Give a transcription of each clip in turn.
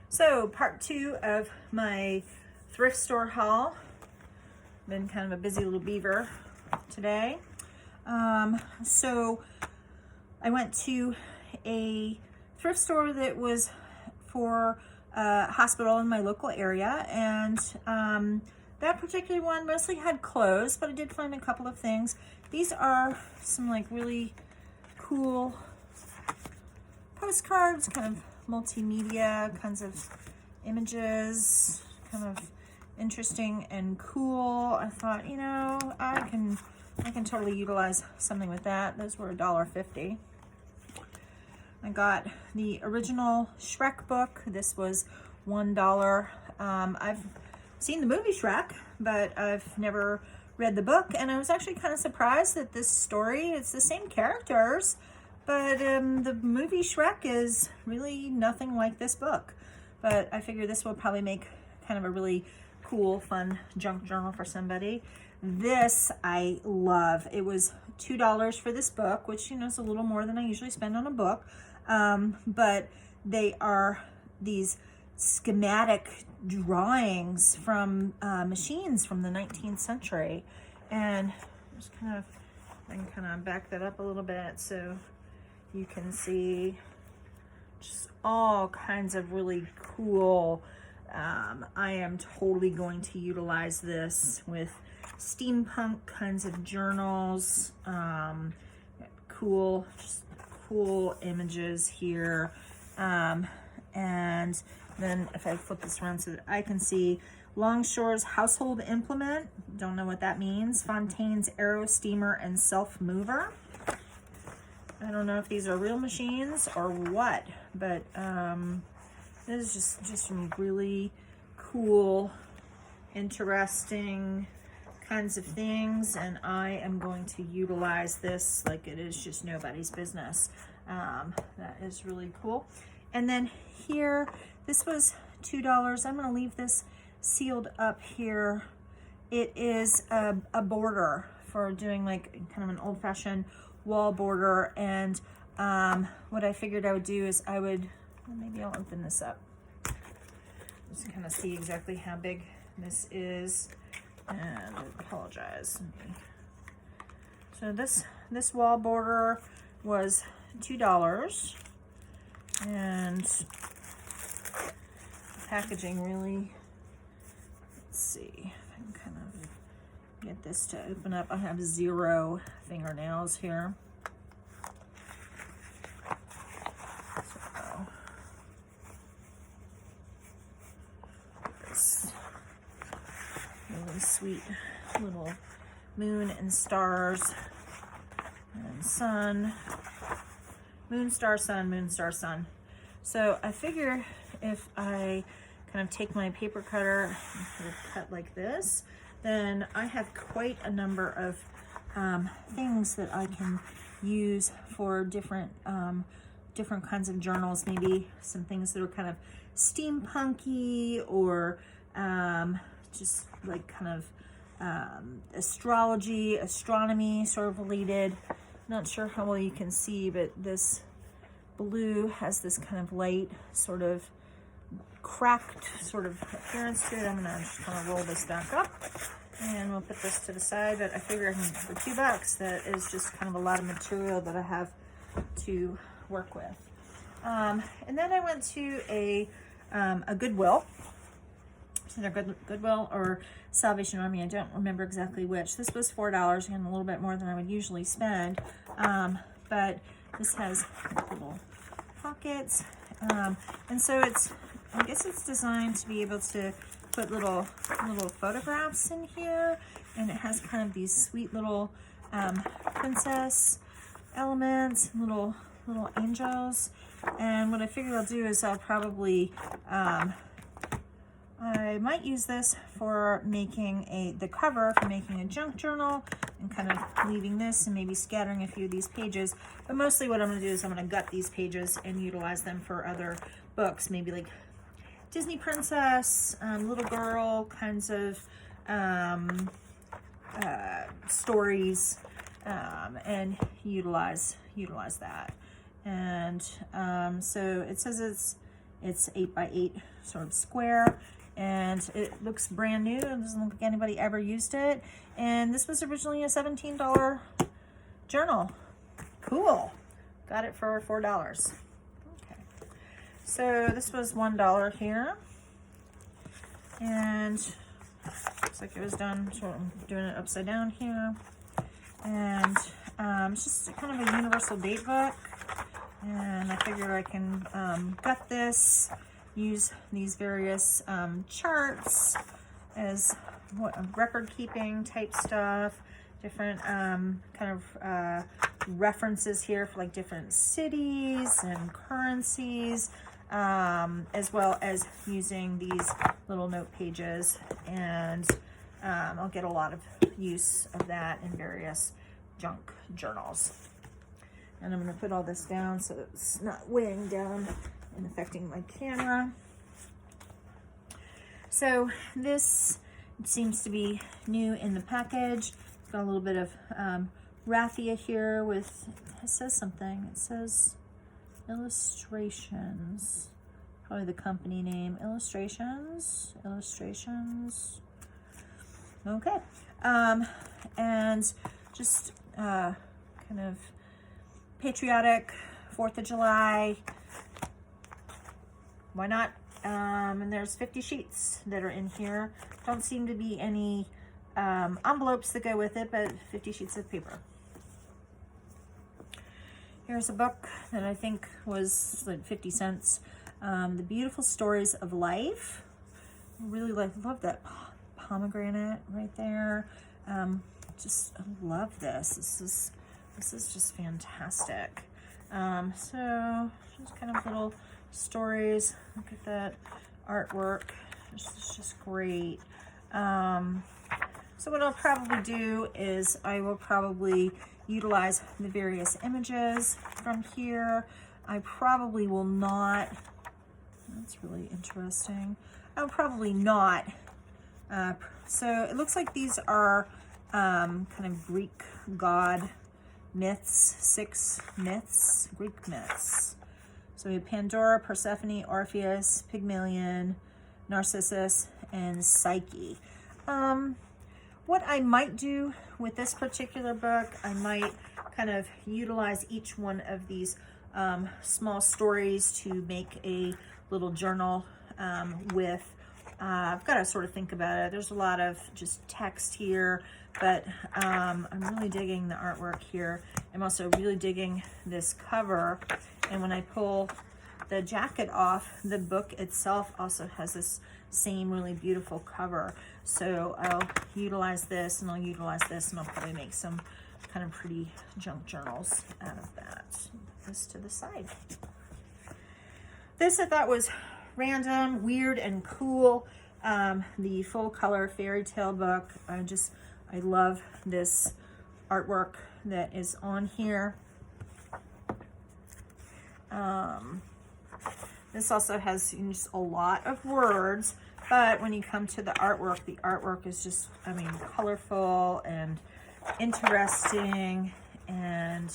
So part 2 of my thrift store haul. Been kind of a busy little beaver today. So I went to a thrift store that was for a hospital in my local area, and that particular one mostly had clothes, but I did find a couple of things. These are some like really cool postcards, kind of multimedia kinds of images, kind of interesting and cool. I thought, you know, I can totally utilize something with that. Those were $1.50. I got the original Shrek book. This was $1. I've seen the movie Shrek, but I've never read the book, and I was actually kind of surprised that this story, it's the same characters, but the movie Shrek is really nothing like this book. But I figure this will probably make kind of a really cool, fun junk journal for somebody. This I love. It was $2 for this book, which, you know, is a little more than I usually spend on a book. But they are these schematic drawings from machines from the 19th century. And just I can kind of back that up a little bit so you can see just all kinds of really cool. I am totally going to utilize this with steampunk kinds of journals. Just cool images here. And then if I flip this around so that I can see Longshore's household implement, don't know what that means. Fontaine's Aero Steamer and Self Mover. I don't know if these are real machines or what, but this is just some really cool, interesting kinds of things, and I am going to utilize this like it is just nobody's business. That is really cool. And then here, this was $2. I'm going to leave this sealed up here. It is a border for doing like kind of an old-fashioned wall border, and what I figured I would do is maybe I'll open this up just to kind of see exactly how big this is. And I apologize. So this wall border was $2, and packaging really, let's see if I can kind of get this to open up. I have 0 fingernails here. So this really sweet little moon and stars and sun. Moon, star, sun, moon, star, sun. So I figure if I kind of take my paper cutter and kind of cut like this, then I have quite a number of things that I can use for different kinds of journals. Maybe some things that are kind of steampunky, or just like kind of astrology, astronomy sort of related. Not sure how well you can see, but this blue has this kind of light, sort of cracked sort of appearance to it. I'm gonna just kind of roll this back up, and we'll put this to the side. But I figure for $2, that is just kind of a lot of material that I have to work with. And then I went to a Goodwill. It's either Goodwill or Salvation Army. I don't remember exactly which. This was $4, again, a little bit more than I would usually spend. But this has little pockets. And so I guess it's designed to be able to put little photographs in here. And it has kind of these sweet little princess elements, little angels. And what I figure I'll do is I'll probably I might use this for making the cover for making a junk journal, and kind of leaving this and maybe scattering a few of these pages. But mostly what I'm going to do is I'm going to gut these pages and utilize them for other books, maybe like Disney princess, little girl kinds of stories, and utilize that. And so it says it's It's 8x8 sort of square, and it looks brand new. It doesn't look like anybody ever used it. And this was originally a $17 journal. Cool. Got it for $4. Okay. So this was $1 here. And looks like it was done, so I'm doing it upside down here. And it's just kind of a universal date book. And I figure I can gut this, use these various charts as what record keeping type stuff, different kind of references here for like different cities and currencies, as well as using these little note pages. And I'll get a lot of use of that in various junk journals. And I'm going to put all this down so it's not weighing down and affecting my camera. So this seems to be new in the package. It's got a little bit of raffia here with, it says something. It says Illustrations. Probably the company name. Illustrations. Okay. And just kind of patriotic, 4th of July, why not? And there's 50 sheets that are in here. Don't seem to be any envelopes that go with it, but 50 sheets of paper. Here's a book that I think was like 50 cents. The Beautiful Stories of Life. I really love that pomegranate right there. Just love this. This is just fantastic. So just kind of little stories. Look at that artwork. This is just great. So what I'll probably do is I will probably utilize the various images from here. I probably will not, that's really interesting. I'll probably not. So it looks like these are kind of Greek god myths, 6 myths, Greek myths. So we have Pandora, Persephone, Orpheus, Pygmalion, Narcissus, and Psyche. What I might do with this particular book, I might kind of utilize each one of these small stories to make a little journal with. I've got to sort of think about it. There's a lot of just text here, but I'm really digging the artwork here. I'm also really digging this cover. And when I pull the jacket off, the book itself also has this same really beautiful cover. So I'll utilize this, and I'll utilize this, and I'll probably make some kind of pretty junk journals out of that. Put this to the side. This I thought was random, weird, and cool. The full color fairy tale book. I love this artwork that is on here. This also has just a lot of words, but when you come to the artwork is just, I mean, colorful and interesting. And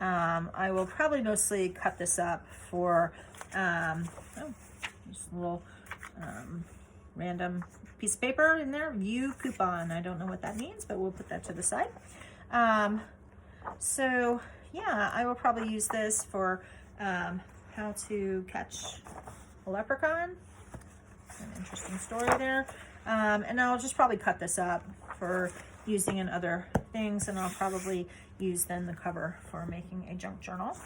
I will probably mostly cut this up for just a little random piece of paper in there, view coupon. I don't know what that means, but we'll put that to the side. So yeah, I will probably use this for how to catch a leprechaun. An interesting story there. And I'll just probably cut this up for using in other things, and I'll probably use then the cover for making a junk journal.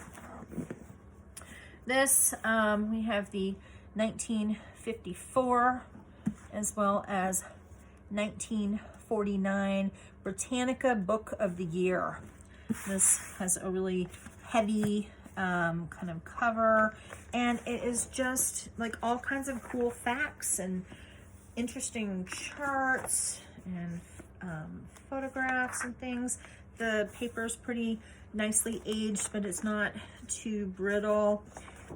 This, we have the 1954 as well as 1949 Britannica Book of the Year. This has a really heavy kind of cover, and it is just like all kinds of cool facts and interesting charts and photographs and things. The paper's pretty nicely aged, but it's not too brittle.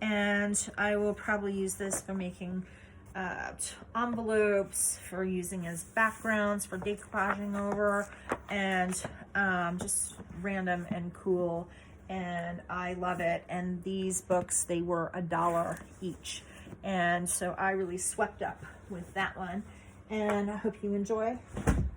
And I will probably use this for making envelopes, for using as backgrounds, for decoupaging over, and just random and cool. And I love it. And these books, they were $1 each. And so I really swept up with that one. And I hope you enjoy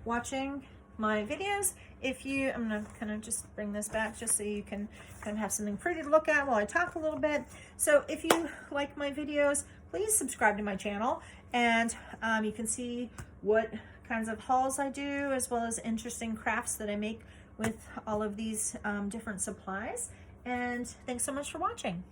watching my videos. If you, I'm gonna kind of just bring this back just so you can kind of have something pretty to look at while I talk a little bit. So if you like my videos, please subscribe to my channel, and you can see what kinds of hauls I do, as well as interesting crafts that I make with all of these different supplies. And thanks so much for watching.